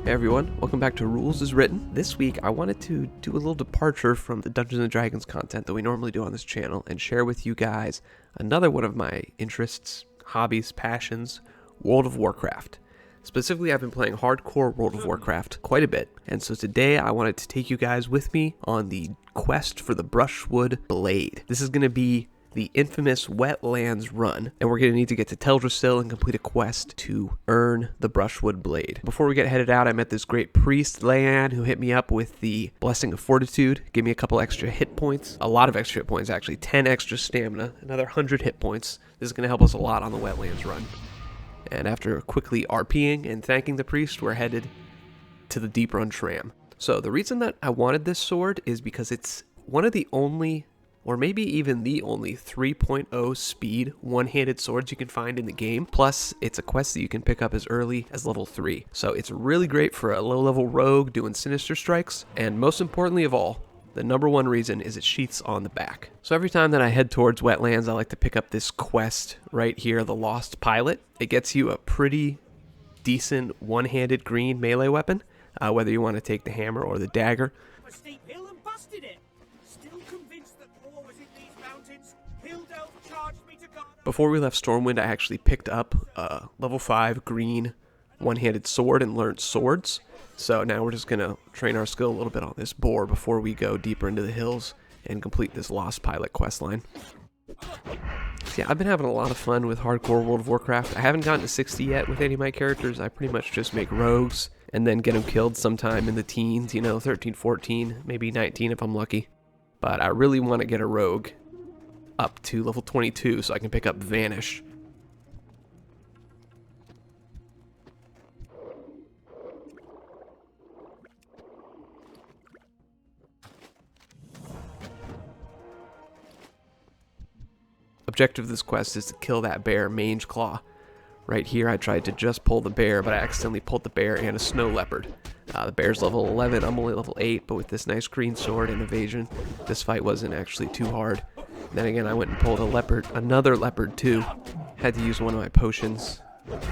Hey everyone, welcome back to Rules as Written. This week I wanted to do a little departure from the Dungeons & Dragons content that we normally do on this channel and share with you guys another one of my interests, hobbies, passions, World of Warcraft. Specifically, I've been playing hardcore World of Warcraft quite a bit, and so today I wanted to take you guys with me on the quest for the Brushwood Blade. This is going to be the infamous Wetlands run, and we're going to need to get to Teldrassil and complete a quest to earn the Brushwood Blade. Before we get headed out, I met this great priest, Leanne, who hit me up with the Blessing of Fortitude, gave me a couple extra hit points, a lot of extra hit points actually, 10 extra stamina, another 100 hit points. This is going to help us a lot on the Wetlands run. And after quickly RPing and thanking the priest, we're headed to the Deep Run Tram. So the reason that I wanted this sword is because it's one of the only, or maybe even the only 3.0 speed one-handed swords you can find in the game. Plus, it's a quest that you can pick up as early as level 3. So it's really great for a low-level rogue doing Sinister Strikes, and most importantly of all, the number one reason is it sheaths on the back. So every time that I head towards Wetlands, I like to pick up this quest right here, the Lost Pilot. It gets you a pretty decent one-handed green melee weapon, whether you want to take the hammer or the dagger. Before we left Stormwind, I actually picked up a level 5 green one-handed sword and learned swords. So now we're just going to train our skill a little bit on this boar before we go deeper into the hills and complete this Lost Pilot questline. So yeah, I've been having a lot of fun with hardcore World of Warcraft. I haven't gotten to 60 yet with any of my characters. I pretty much just make rogues and then get them killed sometime in the teens, 13, 14, maybe 19 if I'm lucky. But I really want to get a rogue up to level 22 so I can pick up Vanish. Objective of this quest is to kill that bear, Mange Claw. Right here I tried to just pull the bear, but I accidentally pulled the bear and a snow leopard. The bear's level 11, I'm only level 8, but with this nice green sword and evasion, this fight wasn't actually too hard. Then again, I went and pulled a leopard, another leopard too. Had to use one of my potions.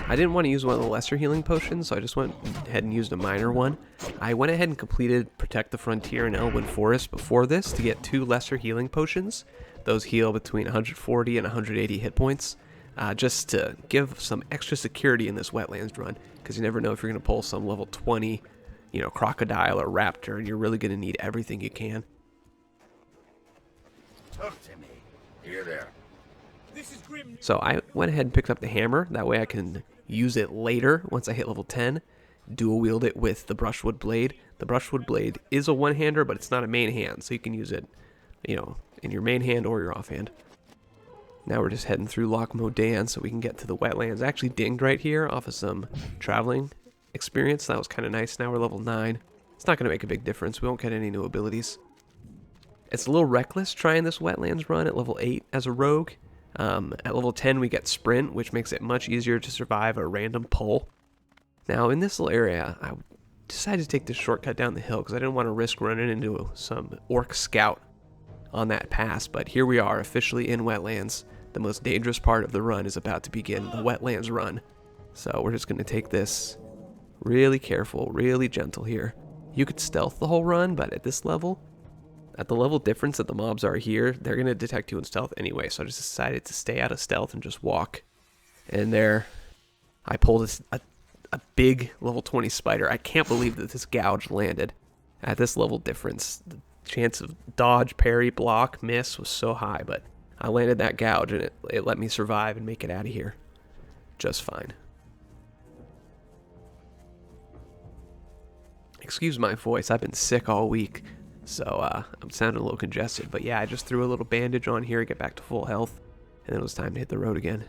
I didn't want to use one of the lesser healing potions, so I just went ahead and used a minor one. I went ahead and completed Protect the Frontier in Elwyn Forest before this to get 2 lesser healing potions. Those heal between 140 and 180 hit points, just to give some extra security in this Wetlands run, because you never know if you're going to pull some level 20, crocodile or raptor, and you're really going to need everything you can. Talk to me. Here there. This is grim. So I went ahead and picked up the hammer. That way I can use it later once I hit level 10. Dual wield it with the Brushwood Blade. The Brushwood Blade is a one-hander, but it's not a main hand, so you can use it, in your main hand or your offhand. Now we're just heading through Loch Modan so we can get to the Wetlands. I actually dinged right here off of some traveling experience. That was kind of nice. Now we're level 9. It's not going to make a big difference. We won't get any new abilities. It's a little reckless trying this Wetlands run at level 8 as a rogue. At level 10 we get Sprint, which makes it much easier to survive a random pull. Now in this little area, I decided to take this shortcut down the hill because I didn't want to risk running into some orc scout on that pass, but here we are officially in Wetlands. The most dangerous part of the run is about to begin, the Wetlands run. So we're just going to take this really careful, really gentle here. You could stealth the whole run, but at this level, at the level difference that the mobs are here, they're going to detect you in stealth anyway, so I just decided to stay out of stealth and just walk. And there, I pulled a big level 20 spider. I can't believe that this gouge landed. At this level difference, the chance of dodge, parry, block, miss was so high, but I landed that gouge and it let me survive and make it out of here just fine. Excuse my voice, I've been sick all week, so I'm sounding a little congested, but yeah, I just threw a little bandage on here to get back to full health, and then it was time to hit the road again.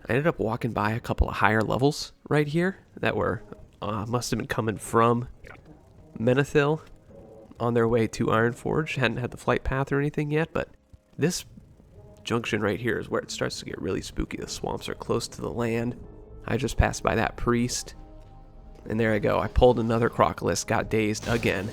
I ended up walking by a couple of higher levels right here that were must have been coming from Menethil on their way to Ironforge. Hadn't had the flight path or anything yet, but this junction right here is where it starts to get really spooky. The swamps are close to the land. I just passed by that priest, and there I go. I pulled another Crocodile, got dazed again.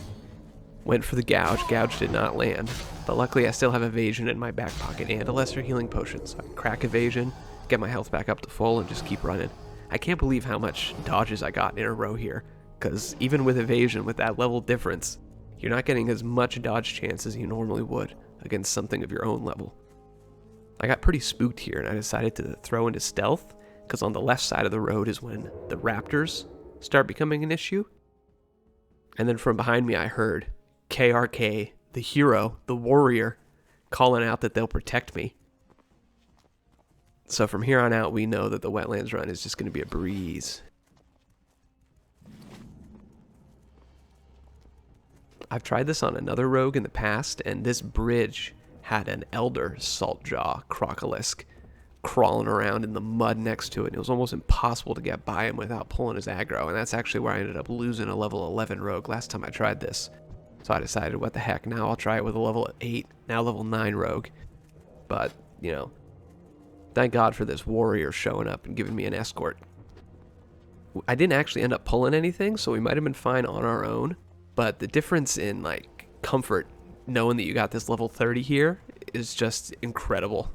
Went for the gouge. Gouge did not land, but luckily I still have evasion in my back pocket and a lesser healing potion, so I can crack evasion, get my health back up to full, and just keep running. I can't believe how much dodges I got in a row here, because even with evasion, with that level difference, you're not getting as much dodge chance as you normally would against something of your own level. I got pretty spooked here, and I decided to throw into stealth, because on the left side of the road is when the raptors start becoming an issue. And then from behind me I heard KRK, the hero, the warrior, calling out that they'll protect me. So from here on out, we know that the Wetlands run is just going to be a breeze. I've tried this on another rogue in the past, and this bridge had an elder saltjaw crocolisk crawling around in the mud next to it. It was almost impossible to get by him without pulling his aggro, and that's actually where I ended up losing a level 11 rogue last time I tried this. So I decided, what the heck, now I'll try it with a level 8, now level 9 rogue. But, you know, thank God for this warrior showing up and giving me an escort. I didn't actually end up pulling anything, so we might have been fine on our own, but the difference in, like, comfort knowing that you got this level 30 here is just incredible.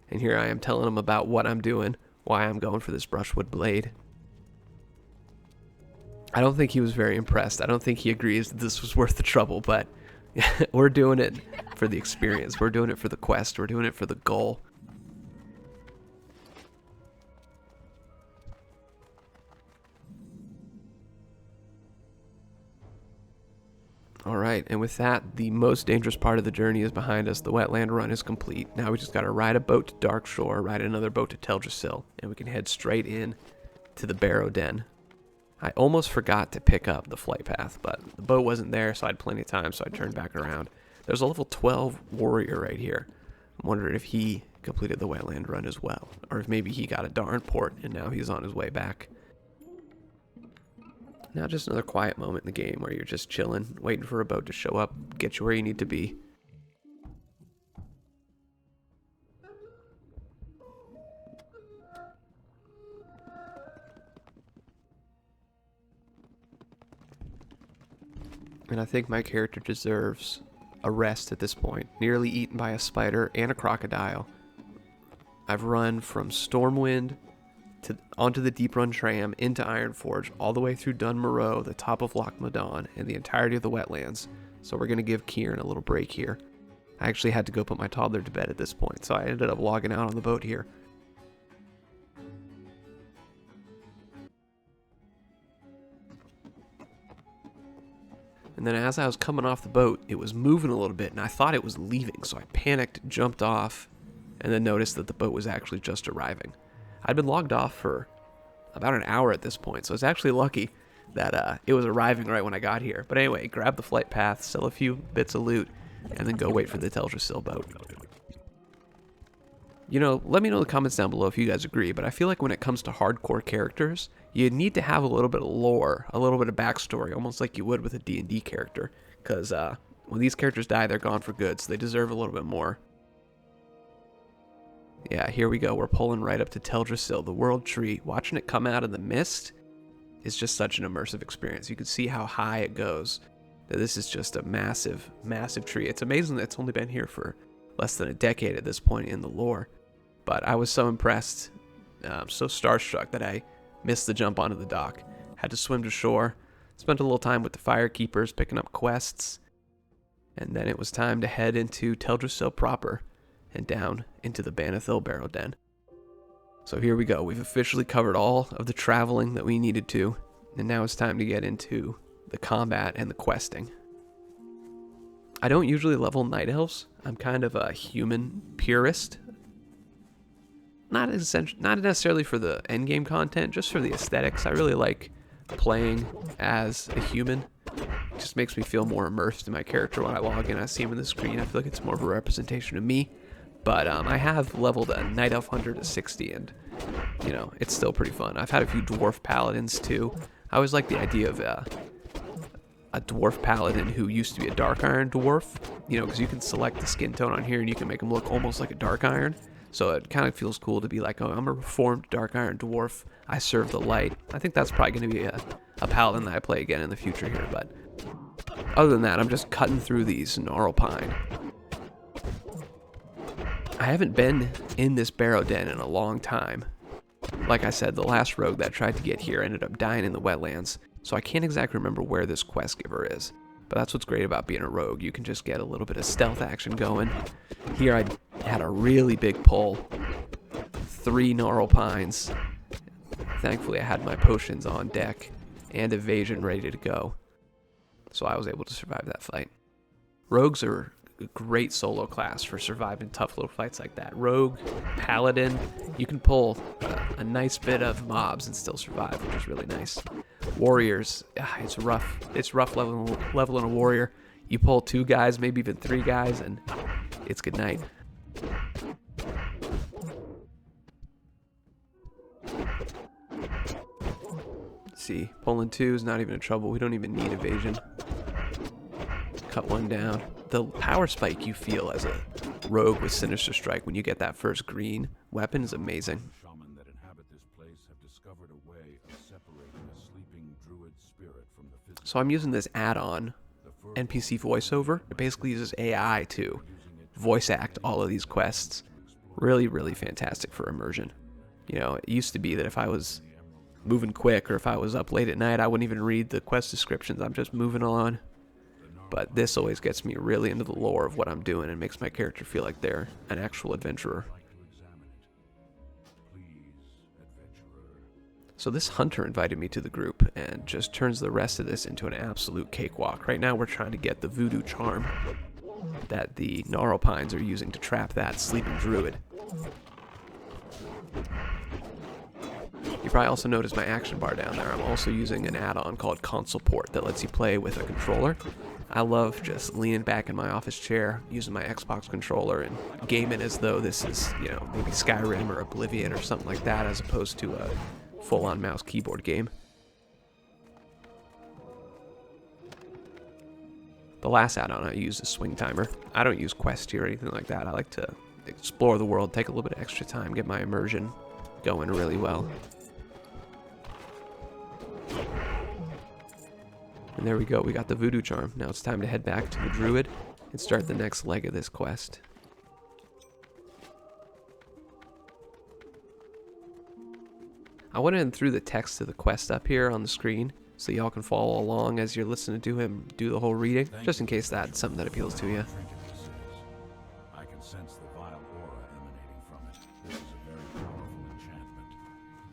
And here I am telling him about what I'm doing, why I'm going for this Brushwood Blade. I don't think he was very impressed. I don't think he agrees that this was worth the trouble, but we're doing it for the experience. We're doing it for the quest. We're doing it for the goal. Alright, and with that, the most dangerous part of the journey is behind us. The wetland run is complete. Now we just gotta ride a boat to Darkshore, ride another boat to Teldrassil, and we can head straight in to the Barrow Den. I almost forgot to pick up the flight path, but the boat wasn't there, so I had plenty of time, so I turned back around. There's a level 12 warrior right here. I'm wondering if he completed the wetland run as well, or if maybe he got a darn port and now he's on his way back. Now just another quiet moment in the game where you're just chilling, waiting for a boat to show up, get you where you need to be. And I think my character deserves a rest at this point. Nearly eaten by a spider and a crocodile. I've run from Stormwind onto the Deep Run Tram, into Ironforge, all the way through Dun Moreau, the top of Loch Madon, and the entirety of the Wetlands. So we're going to give Kieran a little break here. I actually had to go put my toddler to bed at this point, so I ended up logging out on the boat here. And then as I was coming off the boat, it was moving a little bit, and I thought it was leaving, so I panicked, jumped off, and then noticed that the boat was actually just arriving. I'd been logged off for about an hour at this point, so it's actually lucky that it was arriving right when I got here. But anyway, grab the flight path, sell a few bits of loot, and then go wait for the Teldrassil boat. You know, let me know in the comments down below if you guys agree, but I feel like when it comes to hardcore characters, you need to have a little bit of lore, a little bit of backstory, almost like you would with a D&D character. Because when these characters die, they're gone for good, so they deserve a little bit more. Yeah, here we go. We're pulling right up to Teldrassil, the World Tree. Watching it come out of the mist is just such an immersive experience. You can see how high it goes. This is just a massive, massive tree. It's amazing that it's only been here for less than a decade at this point in the lore. But I was so impressed, so starstruck that I missed the jump onto the dock. Had to swim to shore, spent a little time with the firekeepers picking up quests, and then it was time to head into Teldrassil proper and down into the Banithil Barrow Den. So here we go. We've officially covered all of the traveling that we needed to, and now it's time to get into the combat and the questing. I don't usually level night elves. I'm kind of a human purist. Not necessarily for the endgame content, just for the aesthetics. I really like playing as a human. It just makes me feel more immersed in my character when I log in. I see him on the screen. I feel like it's more of a representation of me. But I have leveled a Night Elf Hunter to 60, and, you know, it's still pretty fun. I've had a few Dwarf Paladins, too. I always like the idea of a Dwarf Paladin who used to be a Dark Iron Dwarf, you know, because you can select the skin tone on here, and you can make them look almost like a Dark Iron. So it kind of feels cool to be like, oh, I'm a reformed Dark Iron Dwarf. I serve the light. I think that's probably going to be a Paladin that I play again in the future here, but other than that, I'm just cutting through these Gnarl Pine. I haven't been in this barrow den in a long time. Like I said, the last rogue that tried to get here ended up dying in the wetlands, so I can't exactly remember where this quest giver is. But that's what's great about being a rogue. You can just get a little bit of stealth action going. Here I had a really big pull. 3 gnarl pines. Thankfully I had my potions on deck and evasion ready to go. So I was able to survive that fight. Rogues are a great solo class for surviving tough little fights like that. Rogue, Paladin, you can pull a nice bit of mobs and still survive, which is really nice. Warriors, it's rough. It's rough leveling a warrior. You pull 2 guys, maybe even 3 guys, and it's good night. See, pulling 2 is not even in trouble. We don't even need evasion. Cut 1 down. The power spike you feel as a rogue with Sinister Strike when you get that first green weapon is amazing. Shaman that inhabit this place have discovered a way of separating a sleeping druid spirit from the physical. So I'm using this add-on NPC voiceover. It basically uses AI to voice act all of these quests. Really, really fantastic for immersion. You know, it used to be that if I was moving quick or if I was up late at night, I wouldn't even read the quest descriptions. I'm just moving on. But this always gets me really into the lore of what I'm doing and makes my character feel like they're an actual adventurer. So this hunter invited me to the group and just turns the rest of this into an absolute cakewalk. Right now we're trying to get the voodoo charm that the gnarl pines are using to trap that sleeping druid. You probably also noticed my action bar down there. I'm also using an add-on called Console Port that lets you play with a controller. I love just leaning back in my office chair, using my Xbox controller and gaming as though this is, you know, maybe Skyrim or Oblivion or something like that, as opposed to a full-on mouse keyboard game. The last add-on I use is Swing Timer. I don't use Quest here or anything like that. I like to explore the world, take a little bit of extra time, get my immersion going really well. And there we go, we got the voodoo charm. Now it's time to head back to the druid and start the next leg of this quest. I went in and threw the text to the quest up here on the screen so y'all can follow along as you're listening to him do the whole reading, just in case that's something that appeals to you. I can sense the vile aura emanating from it. This is a very powerful enchantment.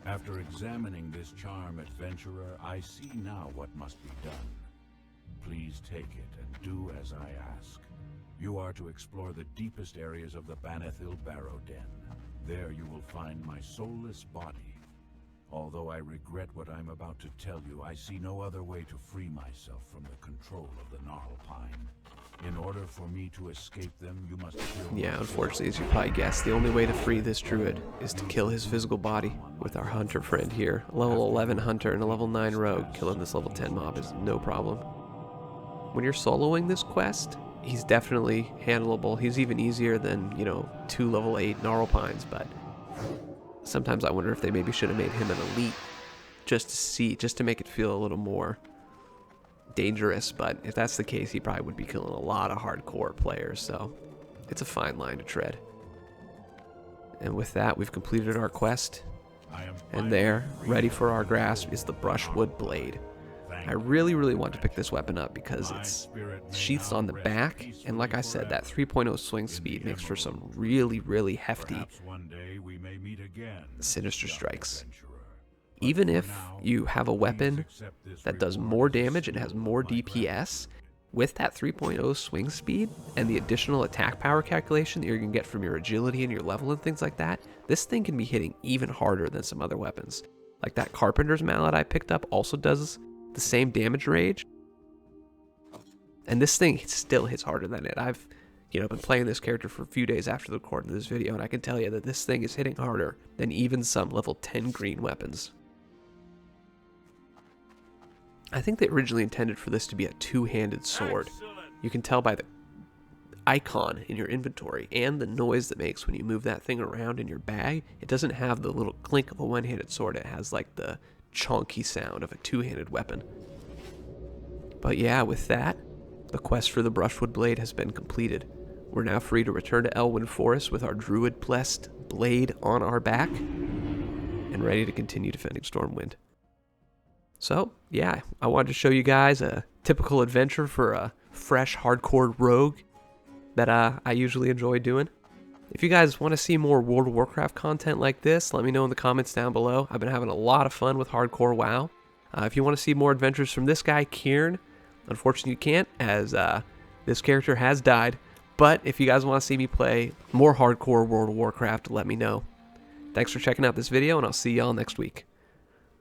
After examining this charm, adventurer, I see now what must be done. Please take it and do as I ask. You are to explore the deepest areas of the Banethil Barrow Den. There you will find my soulless body. Although I regret what I'm about to tell you, I see no other way to free myself from the control of the gnarl pine. In order for me to escape them, you must kill. Yeah, unfortunately, as you probably guessed, the only way to free this druid is to kill his physical body. With our hunter friend here, a level 11 hunter and a level 9 rogue, killing this level 10 mob is no problem. When you're soloing this quest, he's definitely handleable. He's even easier than, you know, 2 level 8 gnarl pines, but sometimes I wonder if they maybe should have made him an elite just to make it feel a little more dangerous. But if that's the case, he probably would be killing a lot of hardcore players, so it's a fine line to tread. And with that, we've completed our quest, and there, ready for our grasp, is the Brushwood Blade. I really, really want to pick this weapon up because it's sheaths on the back, and like I said, that 3.0 swing speed makes for some really, really hefty Sinister Strikes. Even if you have a weapon that does more damage and has more DPS, with that 3.0 swing speed and the additional attack power calculation that you're going to get from your agility and your level and things like that, this thing can be hitting even harder than some other weapons. Like that Carpenter's Mallet I picked up also does the same damage range, and this thing still hits harder than it. I've, you know, been playing this character for a few days after the recording of this video, and I can tell you that this thing is hitting harder than even some level 10 green weapons. I think they originally intended for this to be a two-handed sword. You can tell by the icon in your inventory and the noise that makes when you move that thing around in your bag. It doesn't have the little clink of a one-handed sword. It has like the chunky sound of a two-handed weapon. But yeah, with that, the quest for the Brushwood Blade has been completed. we're now free to return to Elwyn Forest with our Druid-blessed blade on our back and ready to continue defending Stormwind. So, yeah, I wanted to show you guys a typical adventure for a fresh hardcore rogue that I usually enjoy doing. If you guys want to see more World of Warcraft content like this, let me know in the comments down below. I've been having a lot of fun with hardcore WoW. If you want to see more adventures from this guy, Kieran, unfortunately you can't, as this character has died. But if you guys want to see me play more hardcore World of Warcraft, let me know. Thanks for checking out this video, and I'll see y'all next week.